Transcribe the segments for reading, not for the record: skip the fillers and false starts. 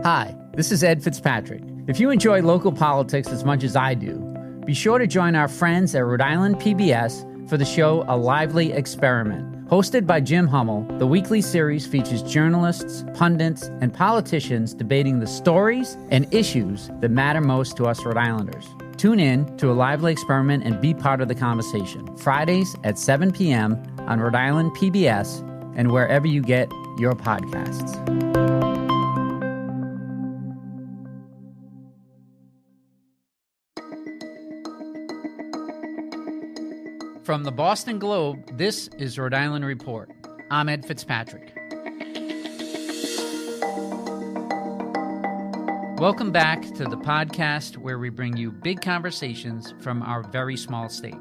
Hi, this is Ed Fitzpatrick. If you enjoy local politics as much as I do, be sure to join our friends at Rhode Island PBS for the show A Lively Experiment. Hosted by Jim Hummel, the weekly series features journalists, pundits, and politicians debating the stories and issues that matter most to us Rhode Islanders. Tune in to A Lively Experiment and be part of the conversation. Fridays at 7 p.m. on Rhode Island PBS and wherever you get your podcasts. From the Boston Globe, this is Rhode Island Report. I'm Ed Fitzpatrick. Welcome back to the podcast where we bring you big conversations from our very small state.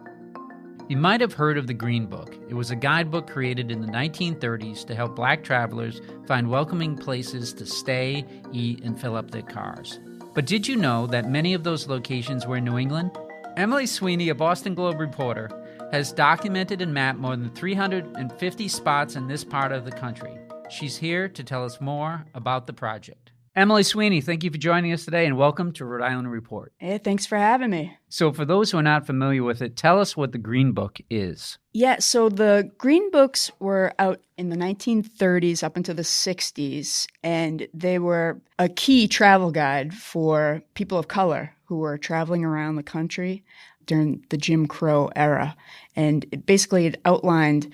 You might have heard of the Green Book. It was a guidebook created in the 1930s to help Black travelers find welcoming places to stay, eat, and fill up their cars. But did you know that many of those locations were in New England? Emily Sweeney, a Boston Globe reporter, has documented and mapped more than 350 spots in this part of the country. She's here to tell us more about the project. Emily Sweeney, thank you for joining us today and welcome to Rhode Island Report. Hey, thanks for having me. So for those who are not familiar with it, tell us what the Green Book is. Yeah, so the Green Books were out in the 1930s up into the 60s, and they were a key travel guide for people of color who were traveling around the country during the Jim Crow era. And it outlined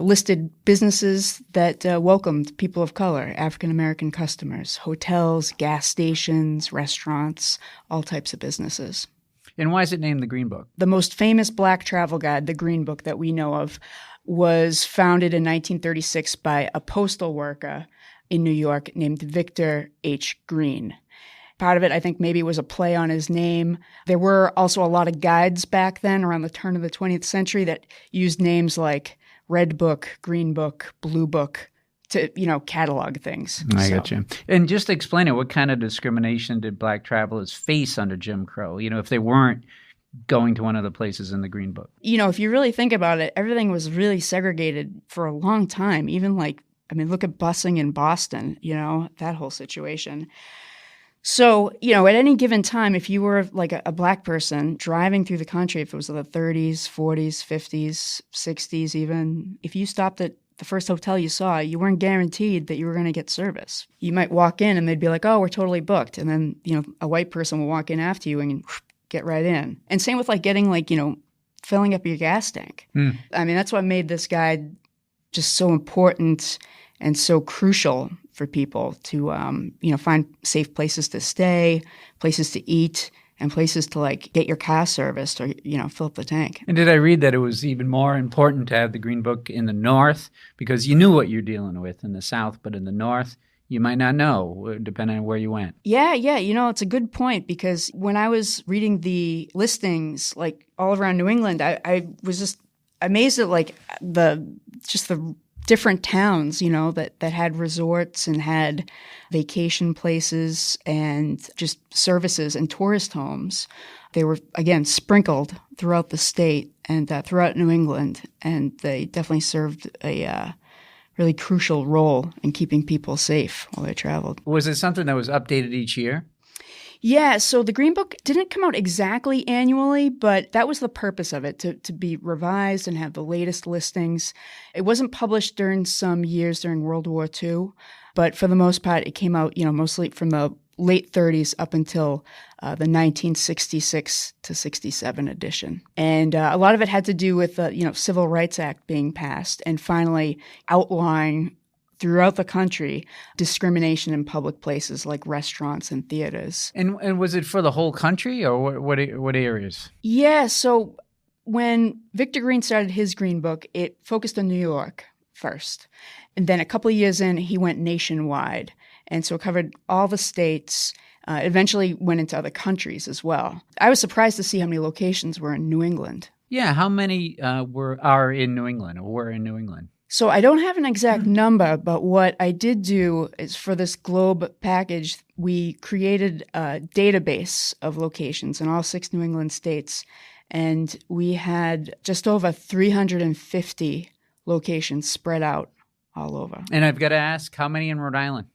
listed businesses that welcomed people of color, African-American customers, hotels, gas stations, restaurants, all types of businesses. And why is it named the Green Book? The most famous Black travel guide, the Green Book that we know of, was founded in 1936 by a postal worker in New York named Victor H. Green. Part of it, I think, maybe was a play on his name. There were also a lot of guides back then around the turn of the 20th century that used names like Red Book, Green Book, Blue Book to, catalog things. I got you. And just to explain it, what kind of discrimination did Black travelers face under Jim Crow, if they weren't going to one of the places in the Green Book? If you really think about it, everything was really segregated for a long time. Even look at busing in Boston, that whole situation. So, at any given time, if you were like a Black person driving through the country, if it was the 30s, 40s, 50s, 60s even, if you stopped at the first hotel you saw, you weren't guaranteed that you were going to get service. You might walk in and they'd be like, oh, we're totally booked. And then, a white person will walk in after you and get right in. And same with getting filling up your gas tank. That's what made this guide just so important and so crucial for people to, find safe places to stay, places to eat, and places to get your car serviced or, fill up the tank. And did I read that it was even more important to have the Green Book in the North because you knew what you're dealing with in the South, but in the North, you might not know, depending on where you went. Yeah. It's a good point because when I was reading the listings, all around New England, I was just amazed at the different towns, that had resorts and had vacation places and just services and tourist homes. They were, again, sprinkled throughout the state and throughout New England, and they definitely served a really crucial role in keeping people safe while they traveled. Was it something that was updated each year? Yeah, so the Green Book didn't come out exactly annually, but that was the purpose of it, to be revised and have the latest listings. It wasn't published during some years during World War II, but for the most part, it came out, mostly from the late 30s up until the 1966 to 67 edition. And a lot of it had to do with the, Civil Rights Act being passed and finally outlining throughout the country discrimination in public places like restaurants and theaters. And was it for the whole country or what areas? Yeah, so when Victor Green started his Green Book, it focused on New York first. And then a couple of years in, he went nationwide. And so it covered all the states, eventually went into other countries as well. I was surprised to see how many locations were in New England. Yeah, how many are in New England or were in New England? So I don't have an exact number, but what I did do is for this Globe package, we created a database of locations in all 6 New England states, and we had just over 350 locations spread out all over. And I've got to ask, how many in Rhode Island?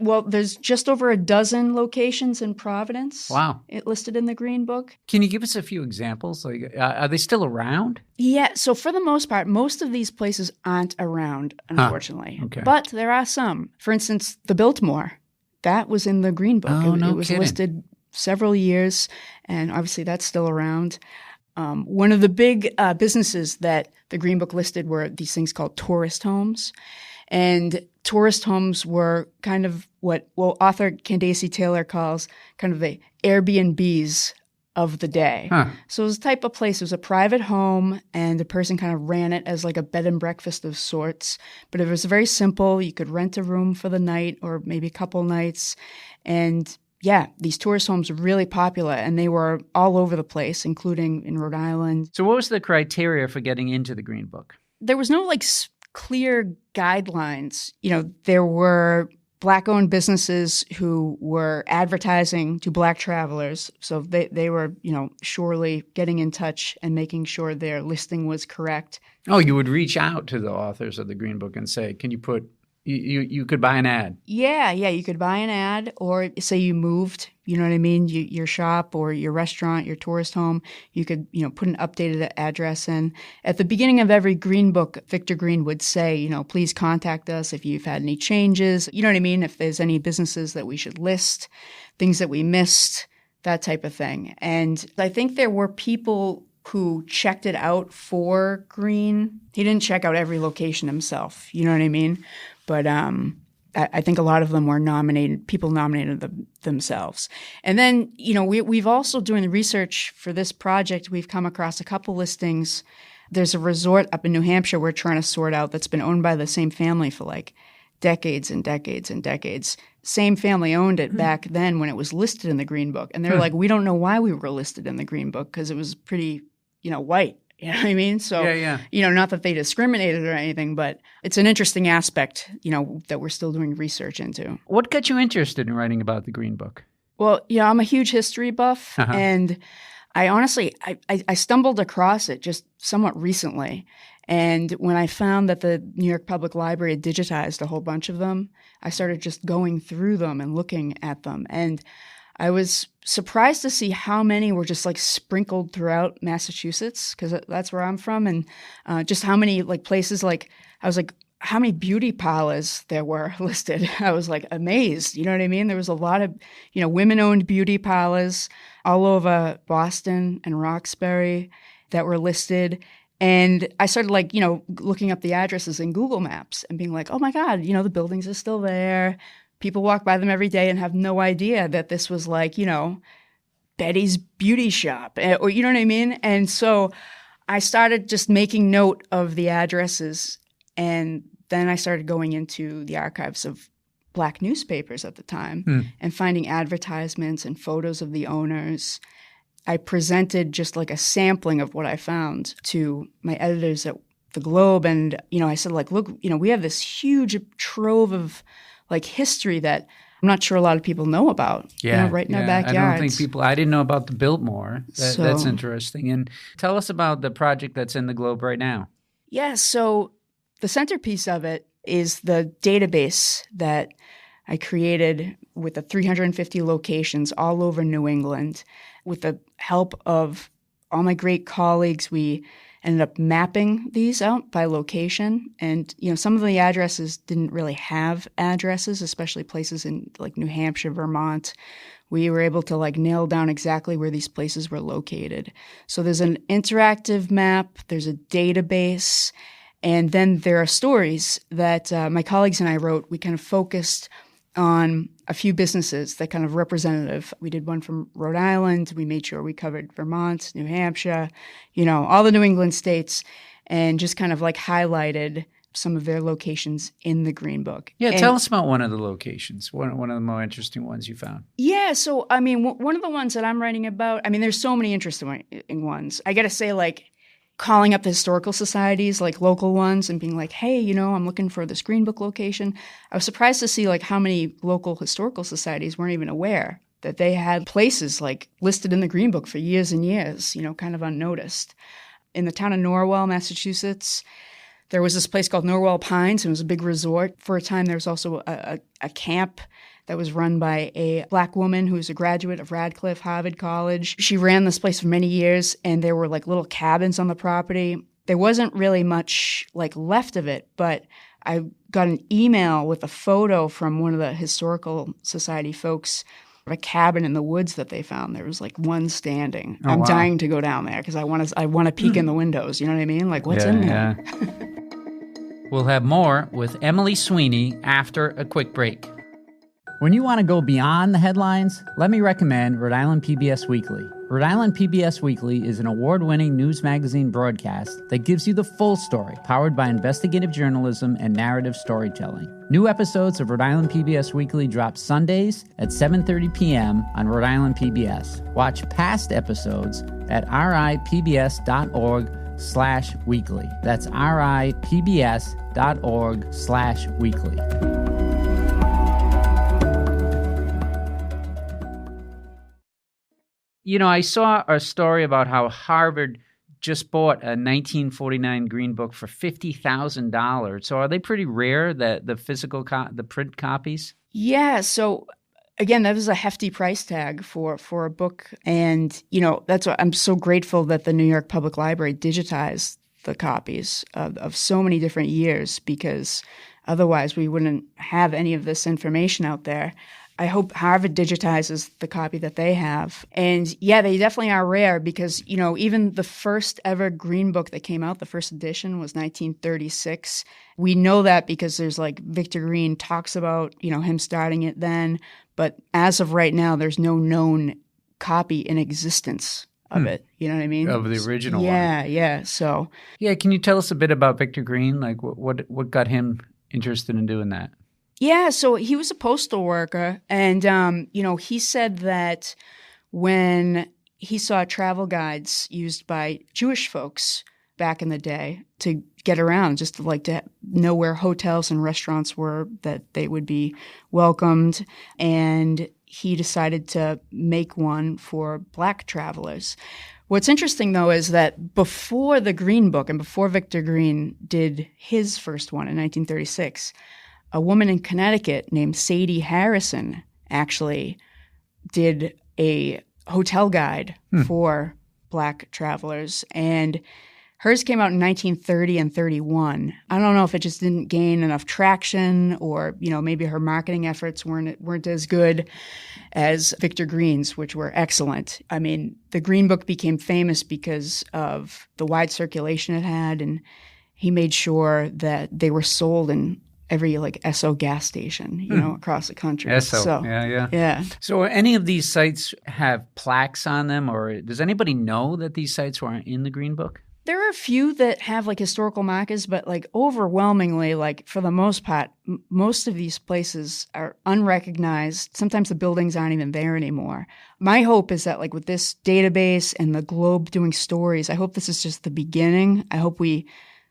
Well, there's just over a dozen locations in Providence. Wow. It listed in the Green Book. Can you give us a few examples? Like, are they still around? Yeah. So for the most part, most of these places aren't around, unfortunately. Okay. But there are some. For instance, the Biltmore, that was in the Green Book. Oh, It was kidding. listed several years, and obviously that's still around. One of the big businesses that the Green Book listed were these things called tourist homes. And tourist homes were kind of what author Candace Taylor calls kind of the Airbnbs of the day. Huh. So it was a type of place. It was a private home, and the person kind of ran it as like a bed and breakfast of sorts. But it was very simple. You could rent a room for the night or maybe a couple nights. And yeah, these tourist homes were really popular, and they were all over the place, including in Rhode Island. So what was the criteria for getting into the Green Book? There was no clear guidelines. There were Black-owned businesses who were advertising to Black travelers. So they were, surely getting in touch and making sure their listing was correct. Oh, you would reach out to the authors of the Green Book and say, can you put you could buy an ad. Yeah, you could buy an ad, or say you moved, you know what I mean, your shop or your restaurant, your tourist home, you could, put an updated address in. At the beginning of every Green Book, Victor Green would say, please contact us if you've had any changes, you know what I mean, if there's any businesses that we should list, things that we missed, that type of thing. And I think there were people who checked it out for Green. He didn't check out every location himself, you know what I mean? But I think a lot of them were nominated, people nominated themselves. And then, we've also, doing the research for this project, we've come across a couple listings. There's a resort up in New Hampshire we're trying to sort out that's been owned by the same family for decades and decades and decades. Same family owned it back then when it was listed in the Green Book. And they're like, we don't know why we were listed in the Green Book because it was pretty, white. You know what I mean? So, not that they discriminated or anything, but it's an interesting aspect, that we're still doing research into. What got you interested in writing about the Green Book? Well, I'm a huge history buff, and I honestly, I stumbled across it just somewhat recently. And when I found that the New York Public Library had digitized a whole bunch of them, I started just going through them and looking at them. And I was surprised to see how many were just sprinkled throughout Massachusetts, because that's where I'm from, and just how many places, I was how many beauty parlors there were listed. I was amazed, you know what I mean? There was a lot of, women-owned beauty parlors all over Boston and Roxbury that were listed. And I started looking up the addresses in Google Maps and being oh my God, the buildings are still there. People walk by them every day and have no idea that this was Betty's beauty shop, or you know what I mean? And so I started just making note of the addresses, and then I started going into the archives of Black newspapers at the time and finding advertisements and photos of the owners. I presented just a sampling of what I found to my editors at the Globe, and I said look, we have this huge trove of history that I'm not sure a lot of people know about. Right in our backyards. I don't think I didn't know about the Biltmore. That's interesting. And tell us about the project that's in the Globe right now. Yeah, so the centerpiece of it is the database that I created with the 350 locations all over New England. With the help of all my great colleagues, we ended up mapping these out by location. And, some of the addresses didn't really have addresses, especially places in New Hampshire, Vermont. We were able to nail down exactly where these places were located. So there's an interactive map, there's a database, and then there are stories that my colleagues and I wrote. We kind of focused on a few businesses that kind of representative. We did one from Rhode Island. We made sure we covered Vermont, New Hampshire, all the New England states, and just kind of highlighted some of their locations in the Green Book. Yeah, tell us about one of the locations, one of the more interesting ones you found. Yeah, so, one of the ones that I'm writing about, there's so many interesting ones. I got to say, calling up the historical societies, local ones, and being hey, I'm looking for this Green Book location. I was surprised to see how many local historical societies weren't even aware that they had places listed in the Green Book for years and years, kind of unnoticed. In the town of Norwell, Massachusetts, There was this place called Norwell Pines, and it was a big resort. For a time, there was also a camp that was run by a Black woman who was a graduate of Radcliffe Harvard College. She ran this place for many years, and there were like little cabins on the property. There wasn't really much like left of it, but I got an email with a photo from one of the Historical Society folks of a cabin in the woods that they found. There was like one standing. Oh, I'm wow. dying to go down there because I want to peek in the windows. You know what I mean? Like, what's in there? Yeah. We'll have more with Emily Sweeney after a quick break. When you want to go beyond the headlines, let me recommend Rhode Island PBS Weekly. Rhode Island PBS Weekly is an award-winning news magazine broadcast that gives you the full story, powered by investigative journalism and narrative storytelling. New episodes of Rhode Island PBS Weekly drop Sundays at 7:30 p.m. on Rhode Island PBS. Watch past episodes at ripbs.org/weekly. That's ripbs.org/weekly. You know, I saw a story about how Harvard just bought a 1949 Green Book for $50,000. So are they pretty rare, the physical, the print copies? Yeah. So again, that was a hefty price tag for a book. And, you know, that's what I'm so grateful that the New York Public Library digitized the copies of so many different years, because otherwise we wouldn't have any of this information out there. I hope Harvard digitizes the copy that they have. And yeah, they definitely are rare because, you know, even the first ever Green Book that came out, the first edition was 1936. We know that because there's like Victor Green talks about, you know, him starting it then. But as of right now, there's no known copy in existence of it. You know what I mean? Of the original one. Yeah. So. Yeah, can you tell us a bit about Victor Green? Like what got him interested in doing that? Yeah, so he was a postal worker, and, you know, he said that when he saw travel guides used by Jewish folks back in the day to get around, just to know where hotels and restaurants were, that they would be welcomed, and he decided to make one for Black travelers. What's interesting, though, is that before the Green Book and before Victor Green did his first one in 1936, a woman in Connecticut named Sadie Harrison actually did a hotel guide for Black travelers, and hers came out in 1930 and 31. I don't know if it just didn't gain enough traction, or, you know, maybe her marketing efforts weren't as good as Victor Green's, which were excellent. I mean, the Green Book became famous because of the wide circulation it had, and he made sure that they were sold in every like Esso gas station, you know, across the country. Esso, so, yeah. So any of these sites have plaques on them, or does anybody know that these sites were in the Green Book? There are a few that have like historical markers, but like overwhelmingly, like for the most part, most of these places are unrecognized. Sometimes the buildings aren't even there anymore. My hope is that like with this database and the Globe doing stories, I hope this is just the beginning. I hope we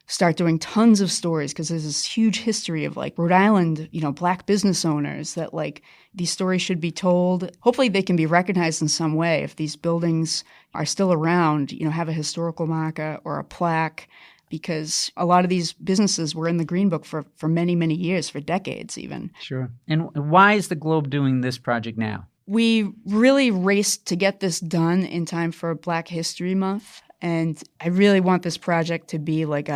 start doing tons of stories, because there's this huge history of like Rhode Island, you know, Black business owners that like these stories should be told. Hopefully they can be recognized in some way if these buildings are still around, you know, have a historical marker or a plaque, because a lot of these businesses were in the Green Book for many, many years, for decades even. Sure. And why is the Globe doing this project now? We really raced to get this done in time for Black History Month. And I really want this project to be like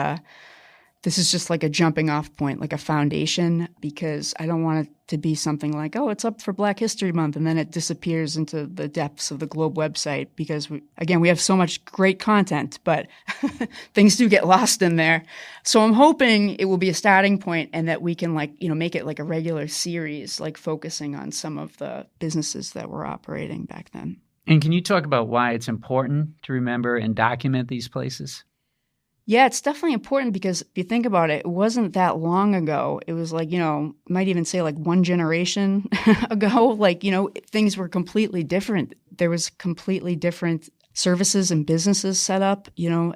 this is just like a jumping off point, like a foundation, because I don't want it to be something like, oh, it's up for Black History Month, and then it disappears into the depths of the Globe website, because we have so much great content, but things do get lost in there. So I'm hoping it will be a starting point, and that we can like, you know, make it like a regular series, like focusing on some of the businesses that were operating back then. And can you talk about why it's important to remember and document these places? Yeah, it's definitely important, because if you think about it, it wasn't that long ago. It was like, you know, might even say like one generation ago, like, you know, things were completely different. There was completely different services and businesses set up. You know,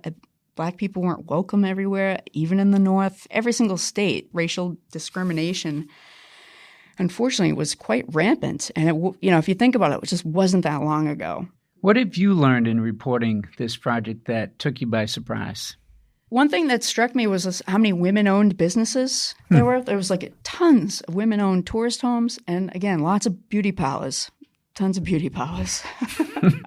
Black people weren't welcome everywhere, even in the North. Every single state, racial discrimination, unfortunately, was quite rampant. And, you know, if you think about it, it just wasn't that long ago. What have you learned in reporting this project that took you by surprise? One thing that struck me was how many women-owned businesses there were. There was like tons of women-owned tourist homes, and again, lots of beauty parlors, tons of beauty parlors.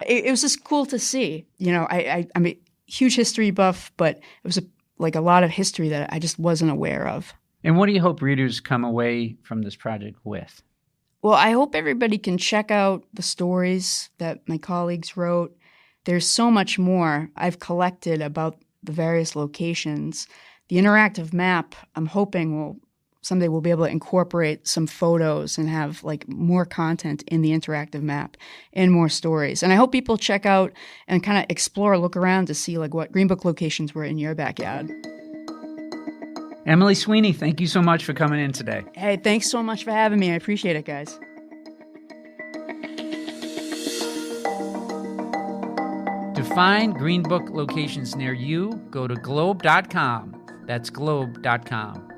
It was just cool to see. I'm a huge history buff, but it was a lot of history that I just wasn't aware of. And what do you hope readers come away from this project with? Well, I hope everybody can check out the stories that my colleagues wrote. There's so much more I've collected about the various locations. The interactive map, I'm hoping someday we'll be able to incorporate some photos and have more content in the interactive map and more stories. And I hope people check out and kind of explore, look around to see what Green Book locations were in your backyard. Emily Sweeney, thank you so much for coming in today. Hey, thanks so much for having me. I appreciate it, guys. To find Green Book locations near you, go to globe.com. That's globe.com.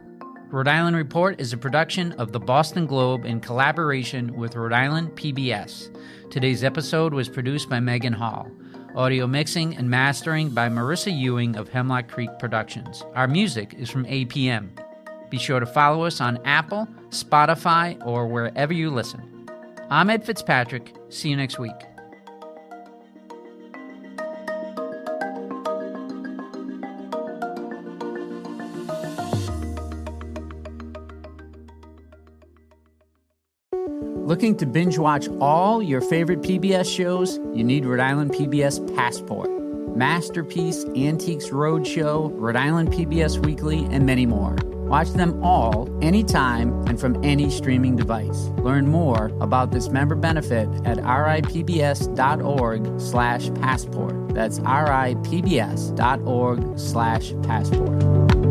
Rhode Island Report is a production of the Boston Globe in collaboration with Rhode Island PBS. Today's episode was produced by Megan Hall. Audio mixing and mastering by Marissa Ewing of Hemlock Creek Productions. Our music is from APM. Be sure to follow us on Apple, Spotify, or wherever you listen. I'm Ed Fitzpatrick. See you next week. Looking to binge watch all your favorite PBS shows? You need Rhode Island PBS Passport, Masterpiece, Antiques Roadshow, Rhode Island PBS Weekly, and many more. Watch them all, anytime, and from any streaming device. Learn more about this member benefit at ripbs.org/passport. That's ripbs.org/passport.